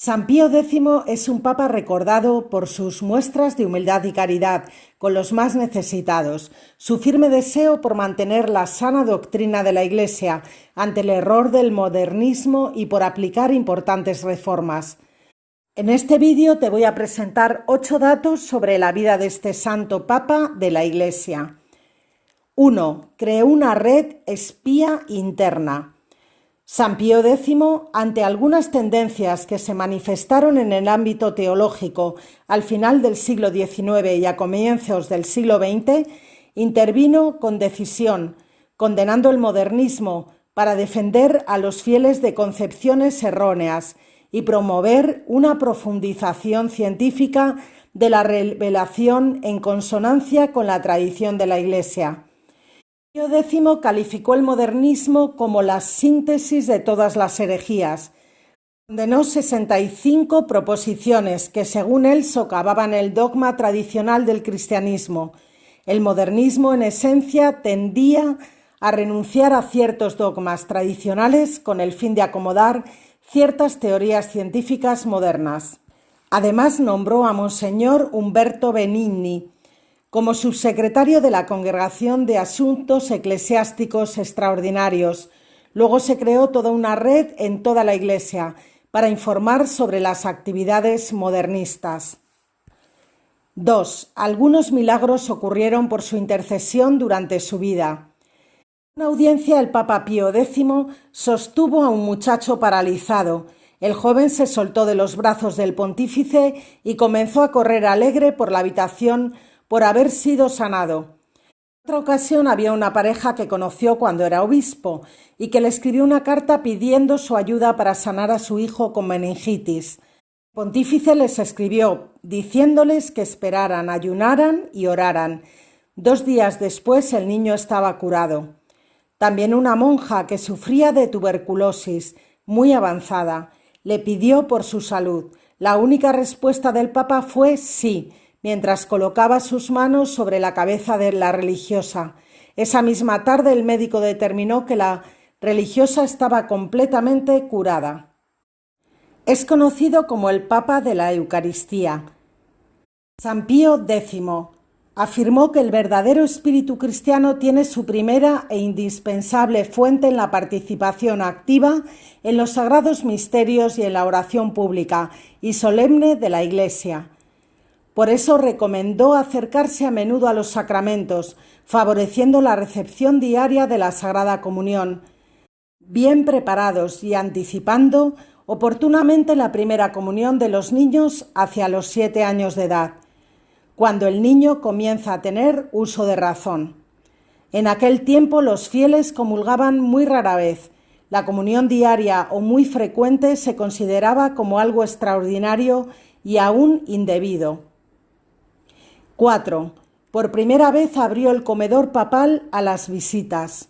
San Pío X es un papa recordado por sus muestras de humildad y caridad con los más necesitados, su firme deseo por mantener la sana doctrina de la Iglesia ante el error del modernismo y por aplicar importantes reformas. En este vídeo te voy a presentar 8 datos sobre la vida de este santo papa de la Iglesia. 1. Creó una red espía interna. San Pío X, ante algunas tendencias que se manifestaron en el ámbito teológico al final del siglo XIX y a comienzos del siglo XX, intervino con decisión, condenando el modernismo para defender a los fieles de concepciones erróneas y promover una profundización científica de la revelación en consonancia con la tradición de la Iglesia. Pío X calificó el modernismo como la síntesis de todas las herejías. Condenó 65 proposiciones que, según él, socavaban el dogma tradicional del cristianismo. El modernismo, en esencia, tendía a renunciar a ciertos dogmas tradicionales con el fin de acomodar ciertas teorías científicas modernas. Además, nombró a Monseñor Umberto Benigni como subsecretario de la Congregación de Asuntos Eclesiásticos Extraordinarios. Luego se creó toda una red en toda la Iglesia para informar sobre las actividades modernistas. 2. Algunos milagros ocurrieron por su intercesión durante su vida. En una audiencia, el Papa Pío X sostuvo a un muchacho paralizado. El joven se soltó de los brazos del pontífice y comenzó a correr alegre por la habitación por haber sido sanado. En otra ocasión había una pareja que conoció cuando era obispo y que le escribió una carta pidiendo su ayuda para sanar a su hijo con meningitis. El pontífice les escribió diciéndoles que esperaran, ayunaran y oraran. 2 días después el niño estaba curado. También una monja que sufría de tuberculosis muy avanzada le pidió por su salud. La única respuesta del Papa fue sí, mientras colocaba sus manos sobre la cabeza de la religiosa. Esa misma tarde el médico determinó que la religiosa estaba completamente curada. Es conocido como el Papa de la Eucaristía. San Pío X afirmó que el verdadero espíritu cristiano tiene su primera e indispensable fuente en la participación activa en los sagrados misterios y en la oración pública y solemne de la Iglesia. Por eso recomendó acercarse a menudo a los sacramentos, favoreciendo la recepción diaria de la Sagrada Comunión, bien preparados y anticipando oportunamente la primera comunión de los niños hacia los 7 años de edad, cuando el niño comienza a tener uso de razón. En aquel tiempo los fieles comulgaban muy rara vez. La comunión diaria o muy frecuente se consideraba como algo extraordinario y aún indebido. 4. Por primera vez abrió el comedor papal a las visitas.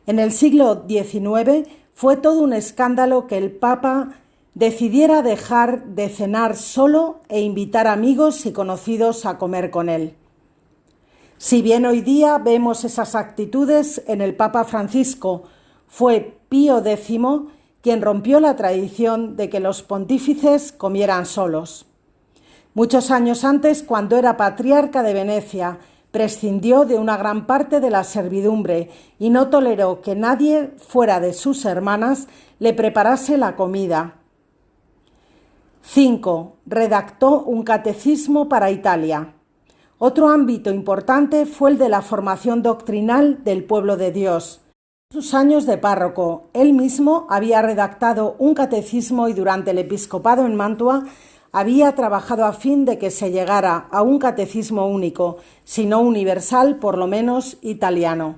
En el siglo XIX fue todo un escándalo que el Papa decidiera dejar de cenar solo e invitar amigos y conocidos a comer con él. Si bien hoy día vemos esas actitudes en el Papa Francisco, fue Pío X quien rompió la tradición de que los pontífices comieran solos. Muchos años antes, cuando era patriarca de Venecia, prescindió de una gran parte de la servidumbre y no toleró que nadie fuera de sus hermanas le preparase la comida. 5. Redactó un catecismo para Italia. Otro ámbito importante fue el de la formación doctrinal del pueblo de Dios. En sus años de párroco, él mismo había redactado un catecismo y durante el episcopado en Mantua había trabajado a fin de que se llegara a un catecismo único, si no universal, por lo menos italiano.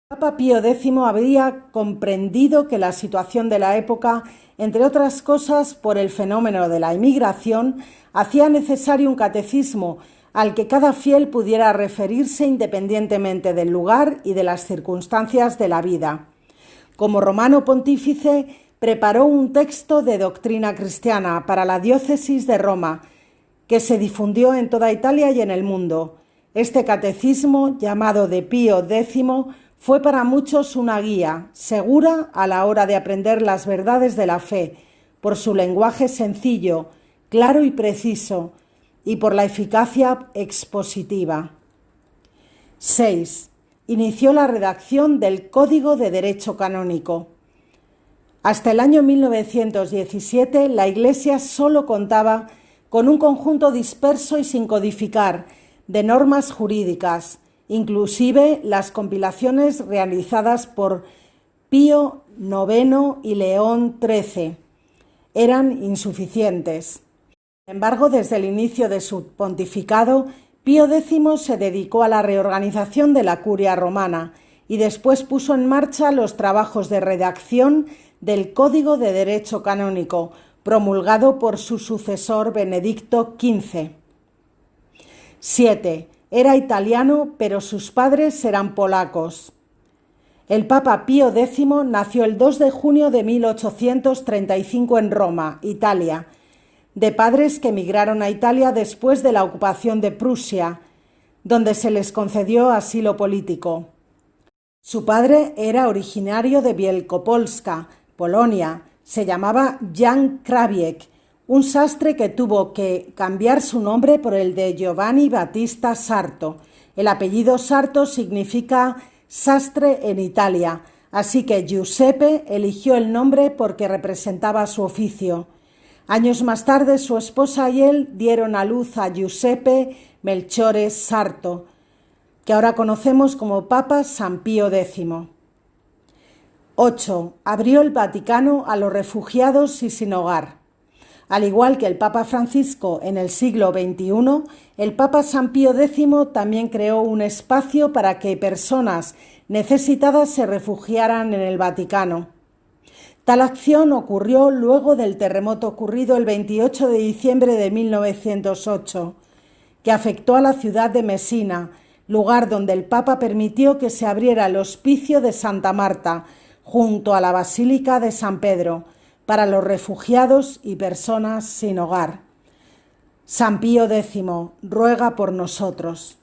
El Papa Pío X habría comprendido que la situación de la época, entre otras cosas por el fenómeno de la inmigración, hacía necesario un catecismo al que cada fiel pudiera referirse independientemente del lugar y de las circunstancias de la vida. Como romano pontífice, preparó un texto de doctrina cristiana para la diócesis de Roma, que se difundió en toda Italia y en el mundo. Este catecismo, llamado de Pío X, fue para muchos una guía segura a la hora de aprender las verdades de la fe, por su lenguaje sencillo, claro y preciso, y por la eficacia expositiva. 6. Inició la redacción del Código de Derecho Canónico. Hasta el año 1917, la Iglesia solo contaba con un conjunto disperso y sin codificar de normas jurídicas, inclusive las compilaciones realizadas por Pío IX y León XIII eran insuficientes. Sin embargo, desde el inicio de su pontificado, Pío X se dedicó a la reorganización de la curia romana y después puso en marcha los trabajos de redacción del Código de Derecho Canónico, promulgado por su sucesor Benedicto XV. 7. Era italiano, pero sus padres eran polacos. El Papa Pío X nació el 2 de junio de 1835 en Roma, Italia, de padres que emigraron a Italia después de la ocupación de Prusia, donde se les concedió asilo político. Su padre era originario de Wielkopolska, Polonia. Se llamaba Jan Krawiec, un sastre que tuvo que cambiar su nombre por el de Giovanni Battista Sarto. El apellido Sarto significa sastre en Italia, así que Giuseppe eligió el nombre porque representaba su oficio. Años más tarde, su esposa y él dieron a luz a Giuseppe Melchiore Sarto, que ahora conocemos como Papa San Pío X. 8. Abrió el Vaticano a los refugiados y sin hogar. Al igual que el Papa Francisco en el siglo XXI, el Papa San Pío X también creó un espacio para que personas necesitadas se refugiaran en el Vaticano. Tal acción ocurrió luego del terremoto ocurrido el 28 de diciembre de 1908, que afectó a la ciudad de Mesina, lugar donde el Papa permitió que se abriera el Hospicio de Santa Marta, junto a la Basílica de San Pedro, para los refugiados y personas sin hogar. San Pío X, ruega por nosotros.